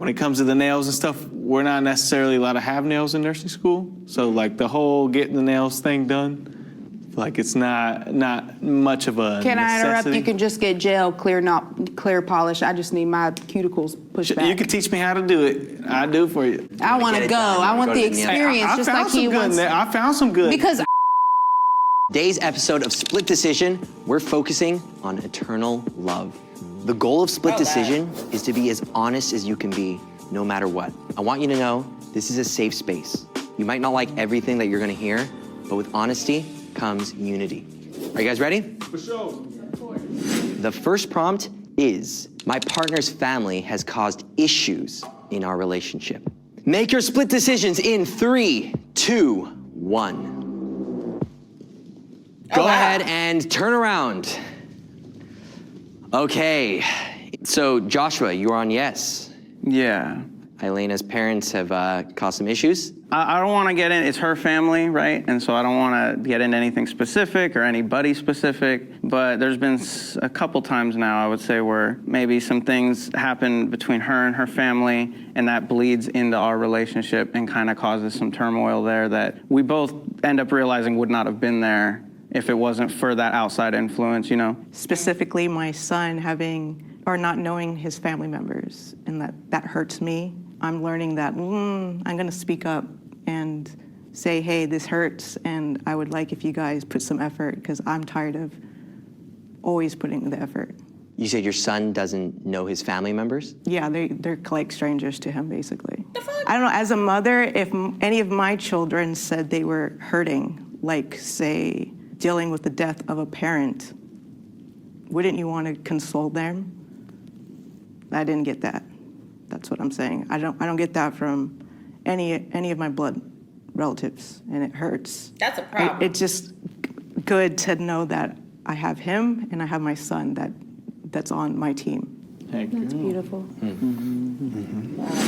When it comes to the nails and stuff, we're not necessarily allowed to have nails in nursing school. So like the whole getting the nails thing done, like it's not much of a Can I interrupt? necessity. You can just get gel, clear polish. I just need my cuticles pushed back. You can teach me how to do it. I'll do it for you. I want to go. I want the experience, just like he wants. I found some good. Because Today's episode of Split Decision, we're focusing on eternal love. The goal of Split Decision is to be as honest as you can be, no matter what. I want you to know this is a safe space. You might not like everything that you're gonna hear, but with honesty comes unity. Are you guys ready? For sure. The first prompt is, my partner's family has caused issues in our relationship. Make your split decisions in 3, 2, 1. Go ahead and turn around. Okay, so Joshua, you're on yes. Yeah. Elena's parents have caused some issues. I don't want to get in, it's her family, right? And so I don't want to get into anything specific or anybody specific, but there's been a couple times now, I would say, where maybe some things happen between her and her family, and that bleeds into our relationship and kind of causes some turmoil there that we both end up realizing would not have been there if it wasn't for that outside influence, you know? Specifically, my son having or not knowing his family members, and that hurts me. I'm learning that I'm gonna speak up and say, hey, this hurts, and I would like if you guys put some effort, because I'm tired of always putting the effort. You said your son doesn't know his family members? Yeah, they're like strangers to him, basically. I don't know, as a mother, if any of my children said they were hurting, like, say, dealing with the death of a parent, wouldn't you want to console them? I didn't get that. That's what I'm saying. I don't get that from any of my blood relatives, and it hurts. That's a problem. It's just good to know that I have him and I have my son that's on my team. that's beautiful.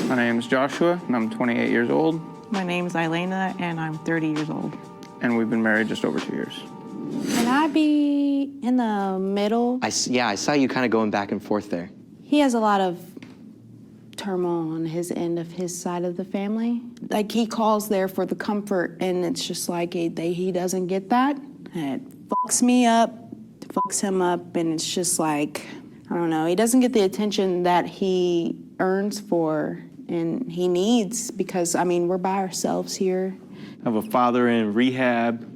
My name is Joshua, and I'm 28 years old, My name's Elena, and I'm 30 years old. and we've been married just over 2 years. Can I be in the middle? I saw you kind of going back and forth there. He has a lot of turmoil on his end of his side of the family. Like, he calls there for the comfort, and it's just like he doesn't get that. And it fucks me up, fucks him up, and it's just like, I don't know. He doesn't get the attention that he earns for and he needs, because, I mean, we're by ourselves here. I have a father in rehab,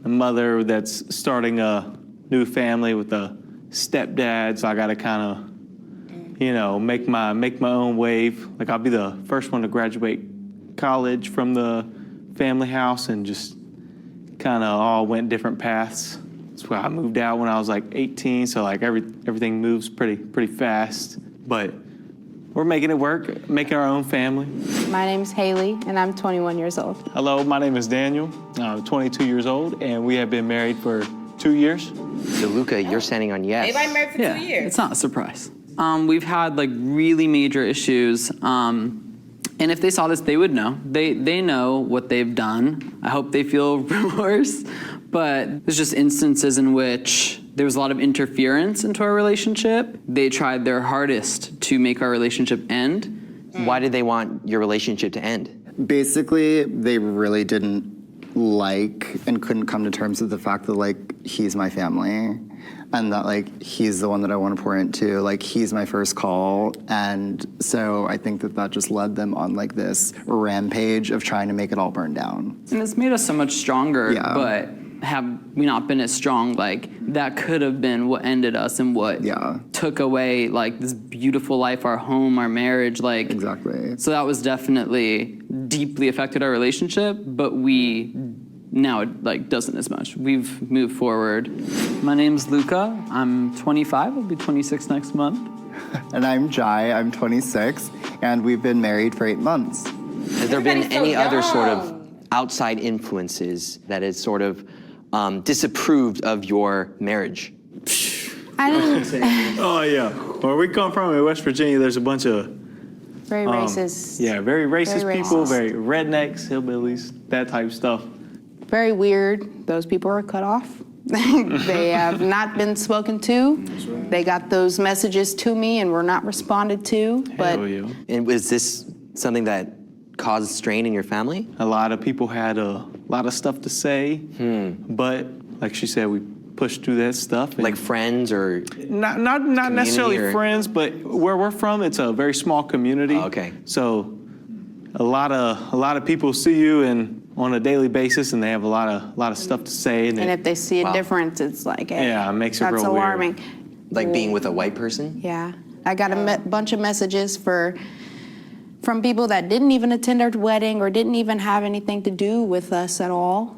a mother that's starting a new family with a stepdad, so I got to kind of, make my own wave. Like, I'll be the first one to graduate college from the family house, and just kind of all went different paths. That's why I moved out when I was like 18, so like everything moves pretty fast. But we're making it work, making our own family. My name's Haley, and I'm 21 years old. Hello, my name is Daniel. I'm 22 years old, and we have been married for 2 years. So Luca, you're standing on yes. Everybody married for 2 years. It's not a surprise. We've had like really major issues, and if they saw this, they would know. They know what they've done. I hope they feel remorse, but there's just instances in which there was a lot of interference into our relationship. They tried their hardest to make our relationship end. Why did they want your relationship to end? Basically, they really didn't like and couldn't come to terms with the fact that, like, he's my family and that, like, he's the one that I want to pour into. Like, he's my first call. And so I think that just led them on, like, this rampage of trying to make it all burn down. And it's made us so much stronger, Yeah. but have we not been as strong, like, that could have been what ended us and what took away, like, this beautiful life, our home, our marriage, like. Exactly. So that was definitely deeply affected our relationship, but now it, like, doesn't as much. We've moved forward. My name's Luca. I'm 25. I'll be 26 next month. And I'm Jai. I'm 26, and we've been married for 8 months. Has there been any other sort of outside influences that has sort of disapproved of your marriage? I didn't. Oh, yeah. Where we come from in West Virginia, there's a bunch of Very racist. Yeah, very racist Very people, racist. very rednecks, hillbillies, that type of stuff. Very weird. Those people are cut off. They have not been spoken to. They got those messages to me and were not responded to. But Hell yeah. And was this something that caused strain in your family? A lot of people had a lot of stuff to say, but like she said, we pushed through that stuff. And Like friends or not necessarily or- friends, but where we're from, it's a very small community. Oh, okay. So a lot of people see you and on a daily basis, and they have a lot of stuff to say. and if they see a Wow. difference, it's like, hey, Yeah, it makes it that's real weird. alarming. like being with a white person? Yeah, I got a bunch of messages from people that didn't even attend our wedding or didn't even have anything to do with us at all,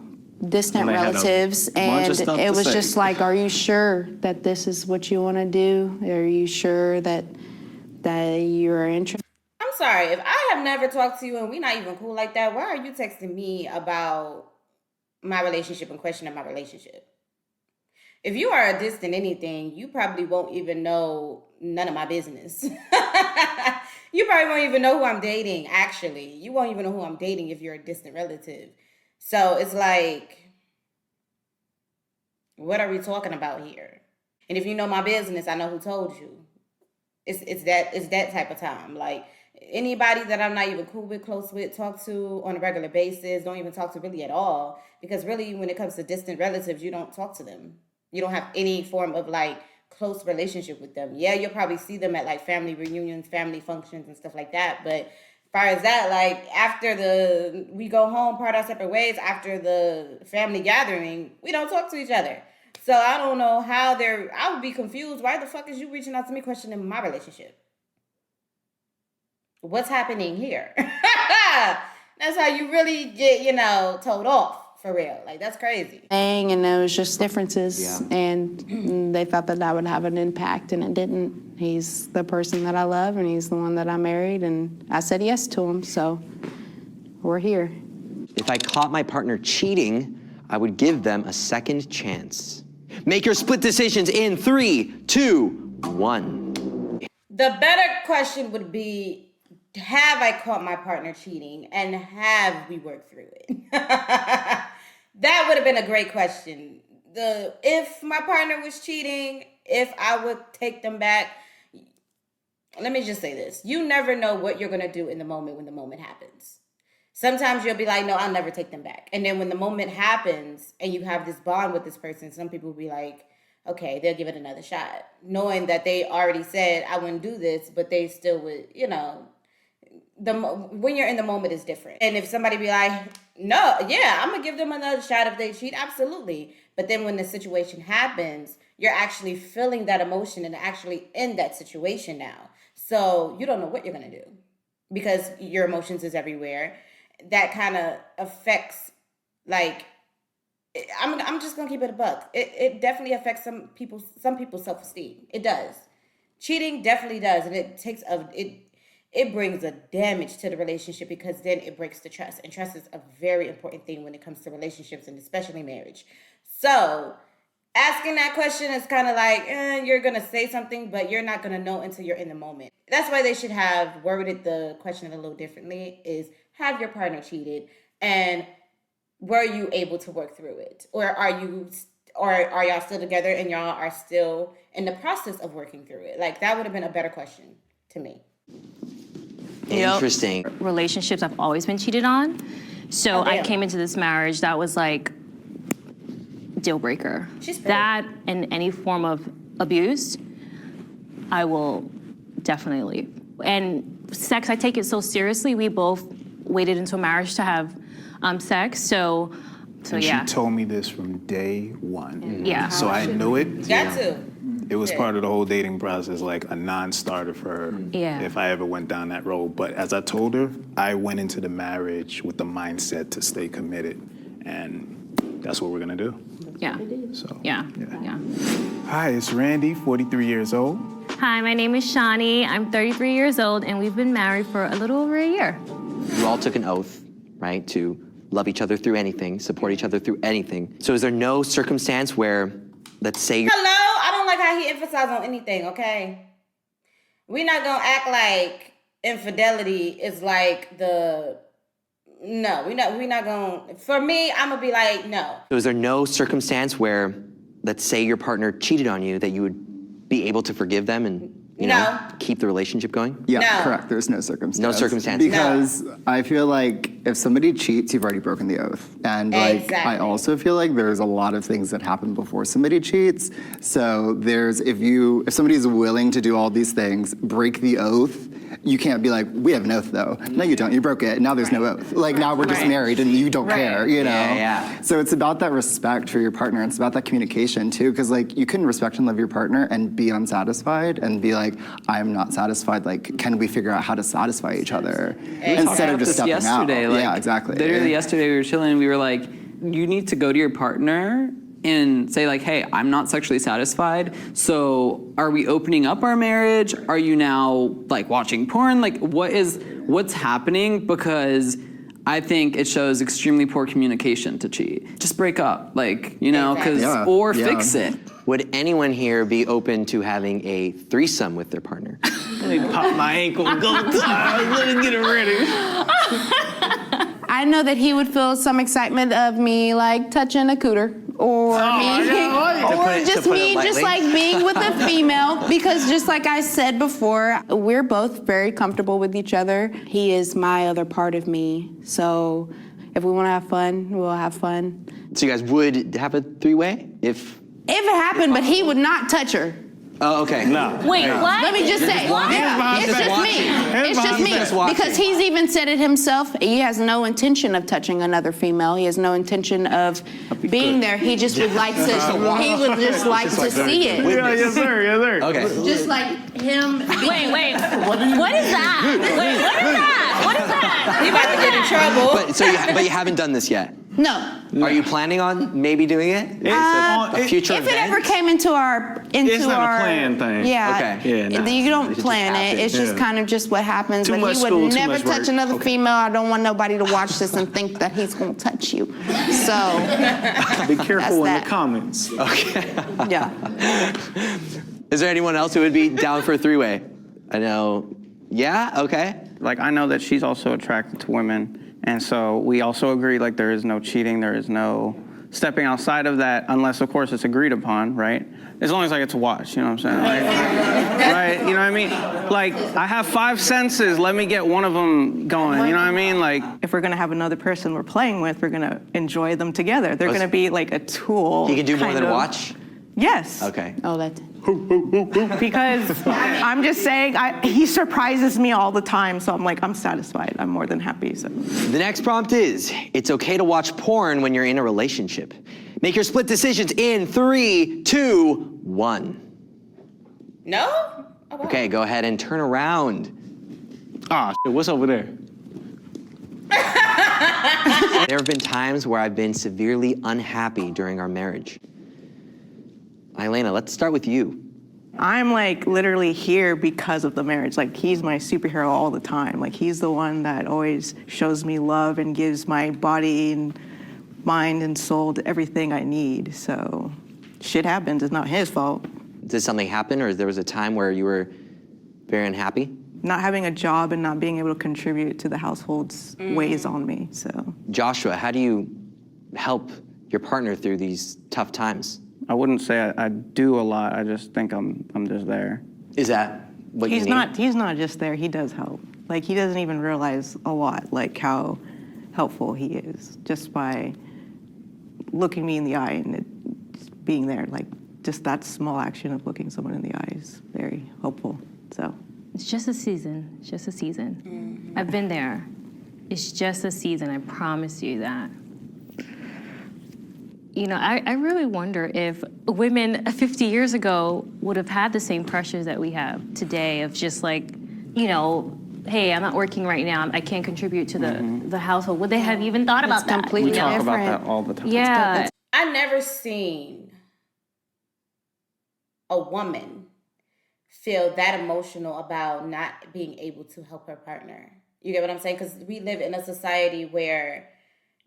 distant And they had a relatives, bunch of and stuff it to was say. just like, are you sure that this is what you want to do? Are you sure that you're interested? I'm sorry, if I have never talked to you and we're not even cool like that, why are you texting me about my relationship and questioning my relationship? If you are a distant anything, you probably won't even know none of my business. You probably won't even know who I'm dating, actually. You won't even know who I'm dating if you're a distant relative. So it's like, what are we talking about here? And if you know my business, I know who told you. It's that type of time. Like, anybody that I'm not even cool with, close with, talk to on a regular basis, don't even talk to really at all. Because really, when it comes to distant relatives, you don't talk to them. You don't have any form of like close relationship with them. Yeah, you'll probably see them at like family reunions, family functions and stuff like that. But as far as that, like after we go home, part our separate ways, after the family gathering, we don't talk to each other. So I don't know how I would be confused. Why the fuck is you reaching out to me questioning my relationship? What's happening here? That's how you really get, told off. For real. Like, that's crazy. And there was just differences, Yeah. and they thought that would have an impact, and it didn't. He's the person that I love, and he's the one that I married, and I said yes to him, so we're here. If I caught my partner cheating, I would give them a second chance. Make your split decisions in 3, 2, 1. The better question would be, have I caught my partner cheating, and have we worked through it? That would have been a great question. If my partner was cheating, if I would take them back, let me just say this. You never know what you're going to do in the moment when the moment happens. Sometimes you'll be like, no, I'll never take them back. And then when the moment happens and you have this bond with this person, some people will be like, okay, they'll give it another shot. Knowing that they already said, I wouldn't do this, but they still would, when you're in the moment is different. And if somebody be like, no, yeah, I'm gonna give them another shot if they cheat, absolutely. But then when the situation happens, you're actually feeling that emotion and actually in that situation now. So you don't know what you're gonna do because your emotions is everywhere. That kind of affects, like, I'm just gonna keep it a buck. It definitely affects some people's self-esteem. It does. Cheating definitely does, and it brings a damage to the relationship because then it breaks the trust. And trust is a very important thing when it comes to relationships and especially marriage. So asking that question is kind of like, you're going to say something, but you're not going to know until you're in the moment. That's why they should have worded the question a little differently is, have your partner cheated? And were you able to work through it? Or are y'all still together and y'all are still in the process of working through it? Like, that would have been a better question to me. Interesting. Relationships, I've always been cheated on. So I damn. came into this marriage that was like deal breaker. She's pretty. That and any form of abuse, I will definitely leave. And sex, I take it so seriously. We both waited until marriage to have sex. So And yeah. she told me this from day one. Yeah. So I knew it. Got to. It was part of the whole dating process, like a non-starter for her Yeah. if I ever went down that road. But as I told her, I went into the marriage with the mindset to stay committed. And that's what we're going to do. Yeah. So, Yeah. Hi, it's Randy, 43 years old. Hi, my name is Shani. I'm 33 years old, and we've been married for a little over a year. You all took an oath, right, to love each other through anything, support each other through anything. So is there no circumstance where, let's say you're Hello? I don't like how he emphasized on anything, okay? We're not gonna act like infidelity is like we're not gonna, for me, I'm gonna be like, no. So is there no circumstance where, let's say your partner cheated on you, that you would be able to forgive them and keep the relationship going? Yeah, No. correct. There's no circumstance. No circumstance. Because I feel like if somebody cheats, you've already broken the oath. And like Exactly. I also feel like there's a lot of things that happen before somebody cheats. So there's if somebody's willing to do all these things, break the oath, you can't be like, we have an oath though. No, you don't. You broke it. Now there's no oath. Like now we're just married and you don't care, you know? Yeah. So it's about that respect for your partner. It's about that communication too, because like you can respect and love your partner and be unsatisfied and be like, I'm not satisfied. Like, can we figure out how to satisfy each other instead of just stepping yesterday, out? like, Yeah, exactly. Literally yesterday we were chilling and we were like, you need to go to your partner and say like, hey, I'm not sexually satisfied. So are we opening up our marriage? Are you now like watching porn? Like what's happening? Because I think it shows extremely poor communication to cheat. Just break up, like, you know, or fix it. Would anyone here be open to having a threesome with their partner? Let me pop my ankle and go. Let me get it ready. I know that he would feel some excitement of me like touching a cooter or To put it lightly. just like being with a female, because just like I said before, we're both very comfortable with each other. He is my other part of me. So if we want to have fun, we'll have fun. So you guys would have a three-way if If it happened, but he would not touch her. Oh, okay. No. Wait, what? Let me just say, What? it's just me. It's just me. Just watching. Because he's even said it himself. He has no intention of touching another female. He has no intention of being there. He just would like to. He would just like to see it. Yeah, yes, sir. Yes, sir. Okay. Just like him. Wait. What is that? Wait, what is that? What is that? You about to get in trouble. But you haven't done this yet. No. Are you planning on maybe doing it? A future If event? it ever came into our It's not a planned thing. Yeah. Okay. Yeah, nah. You don't just plan it. happens. It's just Yeah. kind of just what happens. Too But much he would school, too never much touch work. another female. I don't want nobody to watch this and think that he's gonna touch you. So Be careful in that. the comments. yeah. Is there anyone else who would be down for a three-way? I know. Yeah? Okay. Like, I know that she's also attracted to women. And so we also agree, like, there is no cheating, there is no stepping outside of that, unless, of course, it's agreed upon, right? As long as I get to watch, you know what I'm saying? Like, right? You know what I mean? Like, I have 5 senses, let me get one of them going, you know what I mean? Like, If we're gonna have another person we're playing with, we're gonna enjoy them together. They're gonna be like a tool. You can do more kind than of. watch? Yes. Okay. Oh, that. Because I'm just saying, he surprises me all the time, so I'm like, I'm satisfied. I'm more than happy. So. The next prompt is, it's okay to watch porn when you're in a relationship. Make your split decisions in 3, 2, 1. No? Oh, wow. Okay, go ahead and turn around. Ah, shit, what's over there? There have been times where I've been severely unhappy during our marriage. Elena, let's start with you. I'm like literally here because of the marriage. Like he's my superhero all the time. Like he's the one that always shows me love and gives my body and mind and soul to everything I need. So shit happens. It's not his fault. Did something happen, or there was a time where you were very unhappy? Not having a job and not being able to contribute to the household's weighs on me. So Joshua, how do you help your partner through these tough times? I wouldn't say I do a lot, I just think I'm just there. Is that what he's you need? he's not just there. He does help. Like he doesn't even realize a lot, like how helpful he is just by looking me in the eye and just being there. Like just that small action of looking someone in the eye is very helpful. So It's just a season. It's just a season. I've been there. It's just a season. I promise you that. You know, I really wonder if women 50 years ago would have had the same pressures that we have today of just like, you know, hey, I'm not working right now. I can't contribute to the household. Would they have even thought about that? completely We talk different. about that all the time. Yeah. I never seen a woman feel that emotional about not being able to help her partner. You get what I'm saying? Because we live in a society where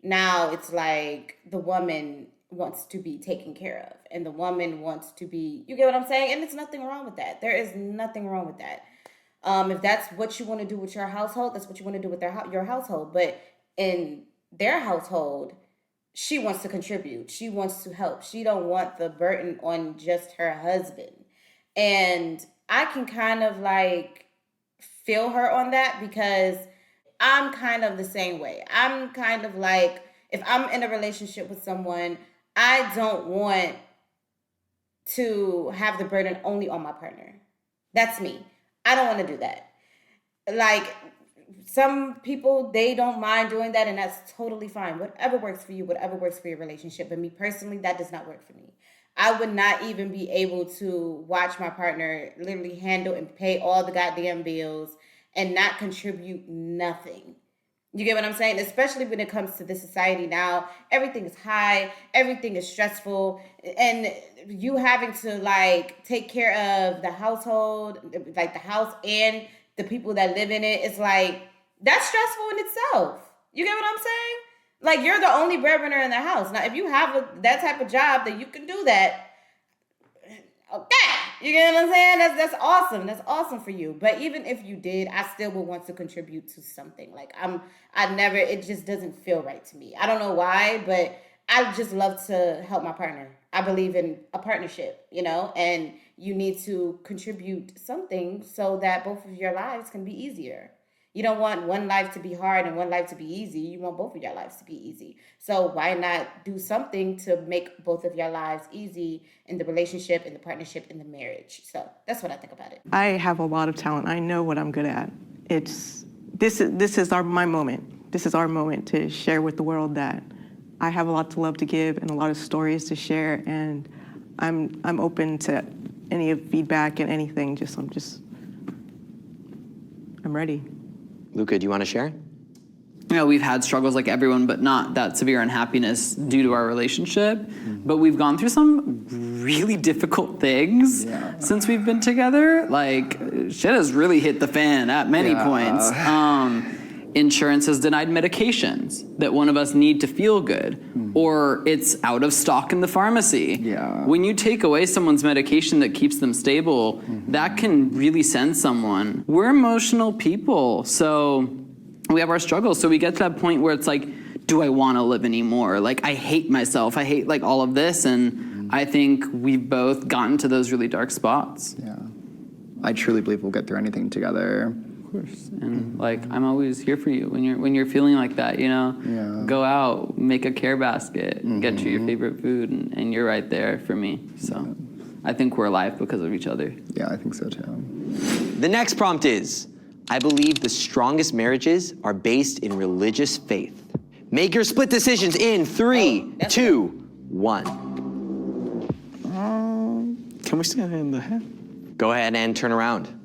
now it's like the woman wants to be taken care of and the woman wants to be, you get what I'm saying? And there's nothing wrong with that. There is nothing wrong with that. If that's what you want to do with your household, that's what you want to do with your household. But in their household, she wants to contribute. She wants to help. She don't want the burden on just her husband. And I can kind of like feel her on that because I'm kind of the same way. I'm kind of like, if I'm in a relationship with someone, I don't want to have the burden only on my partner. That's me. I don't want to do that. Like, some people, they don't mind doing that, and that's totally fine. Whatever works for you, whatever works for your relationship. But me personally, that does not work for me. I would not even be able to watch my partner literally handle and pay all the goddamn bills and not contribute nothing. You get what I'm saying? Especially when it comes to this society now. Everything is high. Everything is stressful. And you having to, like, take care of the household, like the house and the people that live in it. It's like, that's stressful in itself. You get what I'm saying? Like, you're the only breadwinner in the house. Now, if you have that type of job that you can do that, okay. You get what I'm saying? That's awesome. That's awesome for you. But even if you did, I still would want to contribute to something. Like, it just doesn't feel right to me. I don't know why, but I just love to help my partner. I believe in a partnership, and you need to contribute something so that both of your lives can be easier. You don't want one life to be hard and one life to be easy. You want both of your lives to be easy. So why not do something to make both of your lives easy in the relationship, in the partnership, in the marriage? So that's what I think about it. I have a lot of talent. I know what I'm good at. This is my moment. This is our moment to share with the world that I have a lot to love to give and a lot of stories to share. And I'm open to any feedback and anything. I'm ready. Luca, do you want to share? We've had struggles like everyone, but not that severe unhappiness due to our relationship. But we've gone through some really difficult things since we've been together. Like, shit has really hit the fan at many points. Insurance has denied medications that one of us need to feel good, or it's out of stock in the pharmacy. When you take away someone's medication that keeps them stable, that can really send someone. We're emotional people, so we have our struggles. So we get to that point where it's like, do I want to live anymore? Like, I hate myself. I hate like all of this, and I think we've both gotten to those really dark spots. Yeah, I truly believe we'll get through anything together. And like, I'm always here for you when you're feeling like that, Go out, make a care basket, get you your favorite food, and you're right there for me. So I think we're alive because of each other. Yeah, I think so too. The next prompt is, I believe the strongest marriages are based in religious faith. Make your split decisions in 3, 2, 1. Can we stand in the head? Go ahead and turn around.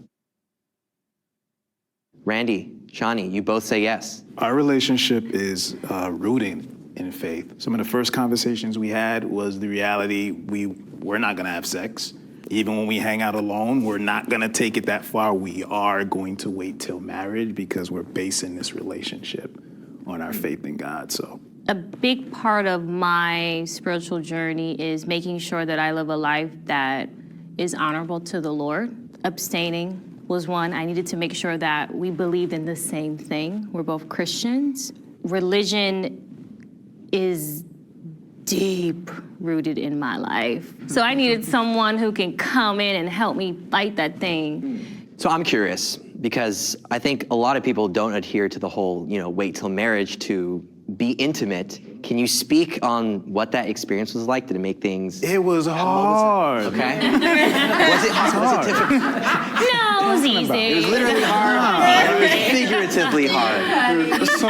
Randy, Shani, you both say yes. Our relationship is rooted in faith. Some of the first conversations we had was the reality we're not gonna have sex. Even when we hang out alone, we're not gonna take it that far. We are going to wait till marriage because we're basing this relationship on our faith in God, so. A big part of my spiritual journey is making sure that I live a life that is honorable to the Lord. Abstaining was one. I needed to make sure that we believed in the same thing. We're both Christians. Religion is deep rooted in my life. So I needed someone who can come in and help me fight that thing. So I'm curious, because I think a lot of people don't adhere to the whole, wait till marriage to be intimate. Can you speak on what that experience was like? Did it make things... It was hard. Okay. Was it difficult? No, it was easy. It was literally hard. It was figuratively hard. So,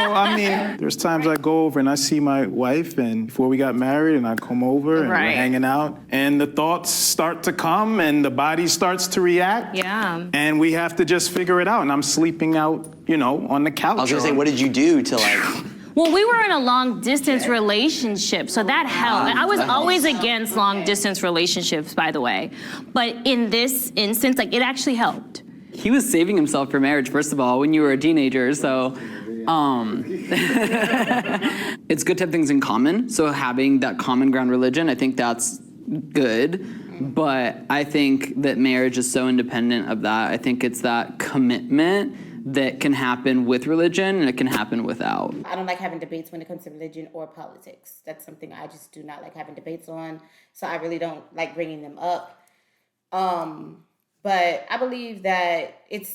there's times I go over and I see my wife, and before we got married, and I come over and we're hanging out, and the thoughts start to come and the body starts to react. Yeah. And we have to just figure it out. And I'm sleeping out, on the couch. I was gonna say, what did you do to like... Well, we were in a long-distance relationship, so that helped. I was always against long-distance relationships, by the way. But in this instance, it actually helped. He was saving himself for marriage, first of all, when you were a teenager, so... It's good to have things in common, so having that common ground religion, I think that's good. But I think that marriage is so independent of that. I think it's that commitment that can happen with religion and it can happen without. I don't like having debates when it comes to religion or politics. That's something I just do not like having debates on. So I really don't like bringing them up. But I believe that it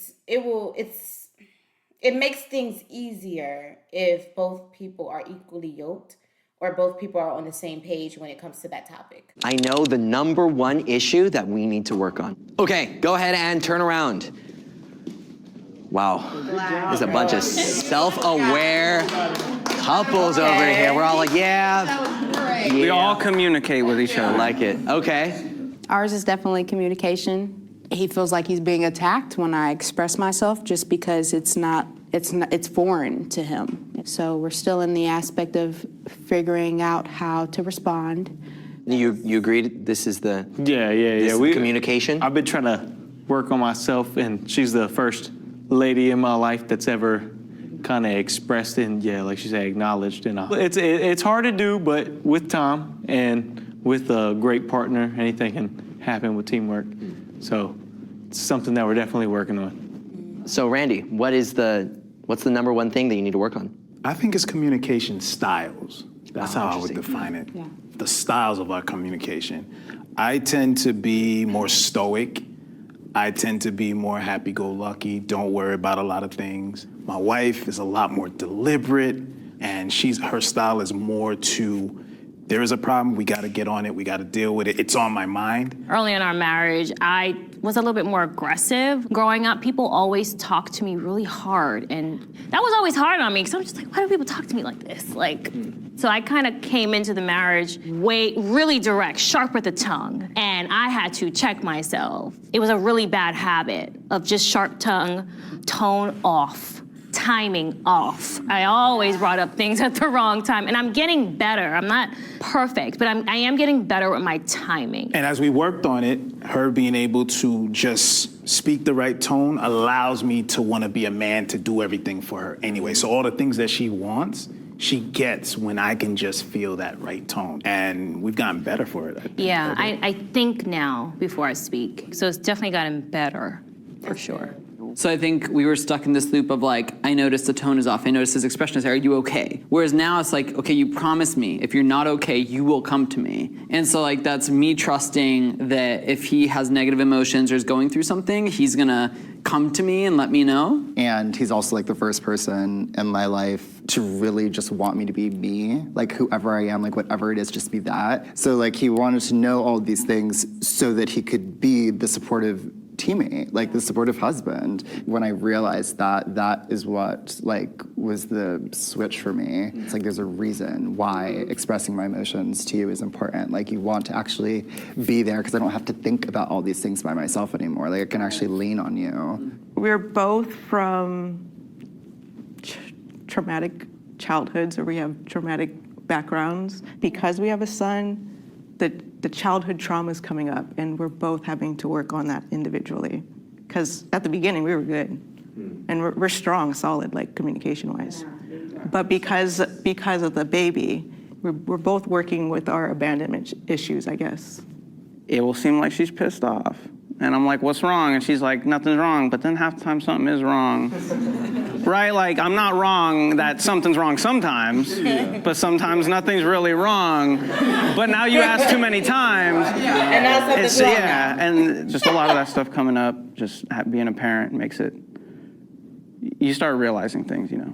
makes things easier if both people are equally yoked or both people are on the same page when it comes to that topic. I know the number one issue that we need to work on. Okay, go ahead and turn around. Wow. There's a bunch of self-aware couples over here. We're all like, yeah. We all communicate with each I other. like it. Okay. Ours is definitely communication. He feels like he's being attacked when I express myself just because it's foreign to him. So we're still in the aspect of figuring out how to respond. You agreed this is the Yeah. communication? I've been trying to work on myself, and she's the first lady in my life that's ever kind of expressed and, like she said, acknowledged. And it's hard to do, but with time and with a great partner, anything can happen with teamwork. So it's something that we're definitely working on. So Randy, what's the number one thing that you need to work on? I think it's communication styles. That's how I would define it. Yeah. The styles of our communication. I tend to be more stoic. I tend to be more happy-go-lucky, don't worry about a lot of things. My wife is a lot more deliberate, and her style is more to, there is a problem, we gotta get on it, we gotta deal with it, it's on my mind. Early in our marriage, I was a little bit more aggressive. Growing up, people always talked to me really hard, and that was always hard on me, because I'm just like, why do people talk to me like this? So I kind of came into the marriage really direct, sharp with the tongue, and I had to check myself. It was a really bad habit of just sharp tongue, tone off, timing off. I always brought up things at the wrong time, and I'm getting better. I'm not perfect, but I am getting better with my timing. And as we worked on it, her being able to just speak the right tone allows me to want to be a man to do everything for her anyway. So all the things that she wants, she gets when I can just feel that right tone. And we've gotten better for it. Yeah, I think now before I speak. So it's definitely gotten better, for sure. So I think we were stuck in this loop of like, I noticed the tone is off. I noticed his expression is there. Are you okay? Whereas now it's like, okay, you promised me. If you're not okay, you will come to me. And so like, that's me trusting that if he has negative emotions or is going through something, he's gonna come to me and let me know. And he's also like the first person in my life to really just want me to be me, like whoever I am, like whatever it is, just be that. So like he wanted to know all these things so that he could be the supportive teammate, like the supportive husband. When I realized that is what like was the switch for me. It's like there's a reason why expressing my emotions to you is important. Like you want to actually be there because I don't have to think about all these things by myself anymore. Like I can actually lean on you. We're both from traumatic childhoods, or we have traumatic backgrounds. Because we have a son, the childhood trauma is coming up, and we're both having to work on that individually. Because at the beginning, we were good, and we're strong, solid, like communication-wise. But because of the baby, we're both working with our abandonment issues, I guess. It will seem like she's pissed off. And I'm like, what's wrong? And she's like, nothing's wrong. But then half the time something is wrong. Right? Like, I'm not wrong that something's wrong sometimes, but sometimes nothing's really wrong. But now you ask too many times. And now something's wrong now. And just a lot of that stuff coming up, just being a parent makes it, you start realizing things, you know.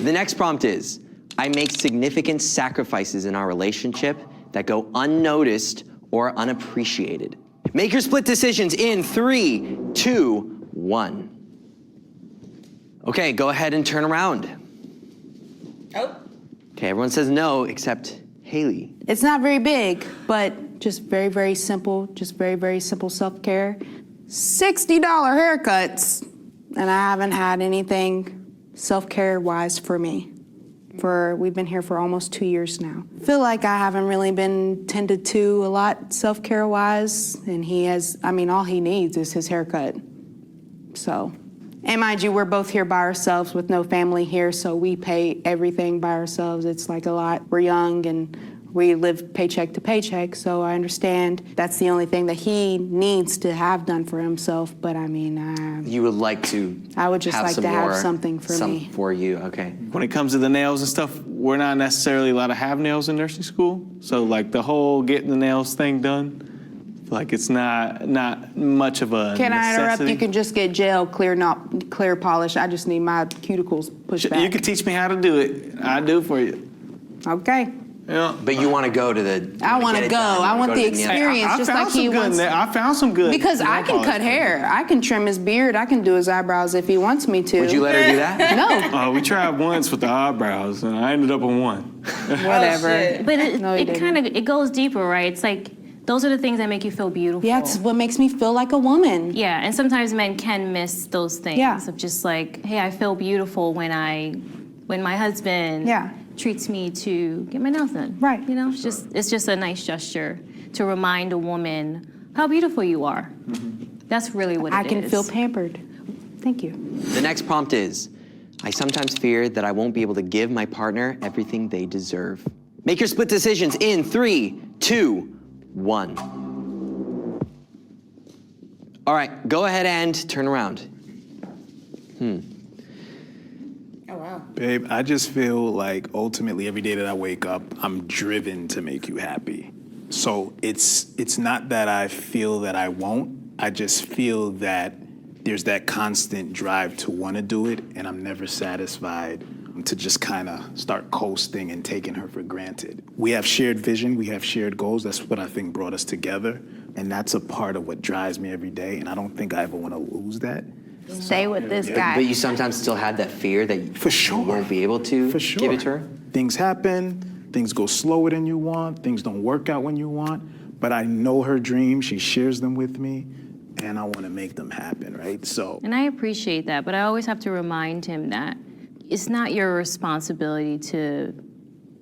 The next prompt is, I make significant sacrifices in our relationship that go unnoticed or unappreciated. Make your split decisions in 3, 2, 1. Okay, go ahead and turn around. Oh. Okay, everyone says no except Haley. It's not very big, but just very, very simple, just very, very simple self-care. $60 haircuts, and I haven't had anything self-care-wise for me. We've been here for almost 2 years now. Feel like I haven't really been tended to a lot self-care-wise, and he has, all he needs is his haircut. So, and mind you, we're both here by ourselves with no family here, so we pay everything by ourselves. It's like a lot. We're young and We live paycheck to paycheck, so I understand that's the only thing that he needs to have done for himself. But I mean, You would like to I would just have like some to have more- something for some me. for you, okay. When it comes to the nails and stuff, we're not necessarily allowed to have nails in nursing school. So like the whole getting the nails thing done, like it's not much of a Can I interrupt? necessity. You can just get gel, clear polish. I just need my cuticles pushed back. You can teach me how to do it. I do for you. Okay. Yeah. But you want to go to the... I want to go. I want the experience, just like he wants. I found some good. Because I nail can polish cut for you. hair. I can trim his beard. I can do his eyebrows if he wants me to. Would you let her do that? No. We tried once with the eyebrows, and I ended up on one. Whatever. But No, he it didn't. kind of it goes deeper, right? It's like those are the things that make you feel beautiful. Yeah, it's what makes me feel like a woman. Yeah, and sometimes men can miss those things Yeah. of just like, hey, I feel beautiful when my husband Yeah. treats me to get my nails done. Right. You know, it's just a nice gesture to remind a woman how beautiful you are. That's really what it is. I can feel pampered. Thank you. The next prompt is, I sometimes fear that I won't be able to give my partner everything they deserve. Make your split decisions in 3, 2, 1. All right, go ahead and turn around. Oh, wow. Babe, I just feel like ultimately every day that I wake up, I'm driven to make you happy. So it's not that I feel that I won't. I just feel that there's that constant drive to want to do it, and I'm never satisfied to just kind of start coasting and taking her for granted. We have shared vision, we have shared goals. That's what I think brought us together, and that's a part of what drives me every day, and I don't think I ever want to lose that. Stay with this guy. But you sometimes still have that fear that For sure. you won't be able to For sure. give it to her? Things happen, things go slower than you want, things don't work out when you want, but I know her dreams, she shares them with me, and I want to make them happen, right? So And I appreciate that, but I always have to remind him that it's not your responsibility to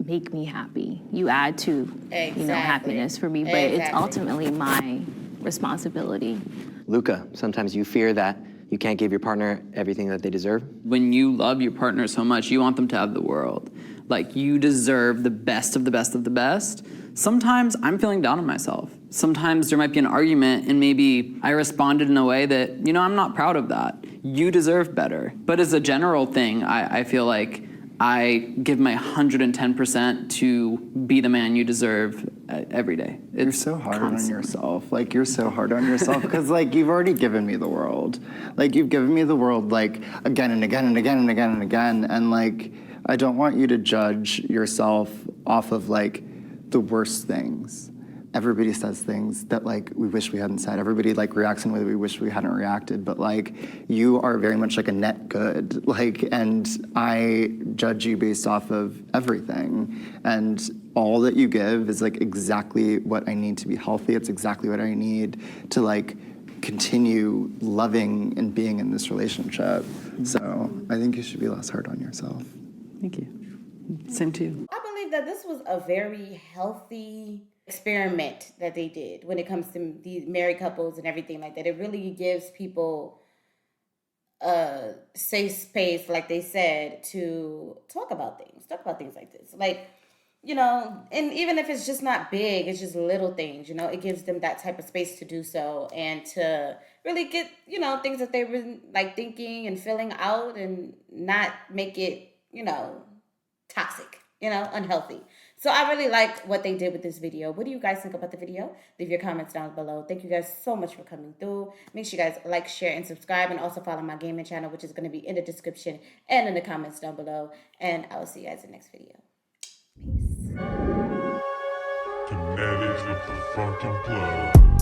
make me happy. You add to, Exactly. happiness for me, but it's Exactly. ultimately my responsibility. Luca, sometimes you fear that you can't give your partner everything that they deserve? When you love your partner so much, you want them to have the world. Like, you deserve the best of the best of the best. Sometimes I'm feeling down on myself. Sometimes there might be an argument and maybe I responded in a way that, I'm not proud of that. You deserve better. But as a general thing, I feel like I give my 110% to be the man you deserve every day. You're so hard on yourself. Like, you're so hard on yourself because, like, you've already given me the world. Like, you've given me the world, like, again and again and again and again and again. And, like, I don't want you to judge yourself off of, like, the worst things. Everybody says things that, like, we wish we hadn't said. Everybody, like, reacts in a way that we wish we hadn't reacted. But, like, you are very much like a net good. Like, and I judge you based off of everything. And all that you give is, like, exactly what I need to be healthy. It's exactly what I need to, like, continue loving and being in this relationship. So I think you should be less hard on yourself. Thank you. Same to you. I believe that this was a very healthy experiment that they did when it comes to these married couples and everything like that. It really gives people a safe space, like they said, to talk about things like this. Like, and even if it's just not big, it's just little things, it gives them that type of space to do so and to really get, things that they've been like thinking and filling out and not make it, toxic, unhealthy. So I really like what they did with this video. What do you guys think about the video? Leave your comments down below. Thank you guys so much for coming through. Make sure you guys like, share, and subscribe, and also follow my gaming channel, which is going to be in the description and in the comments down below. And I will see you guys in the next video. Peace. Kinetics with the fucking plug.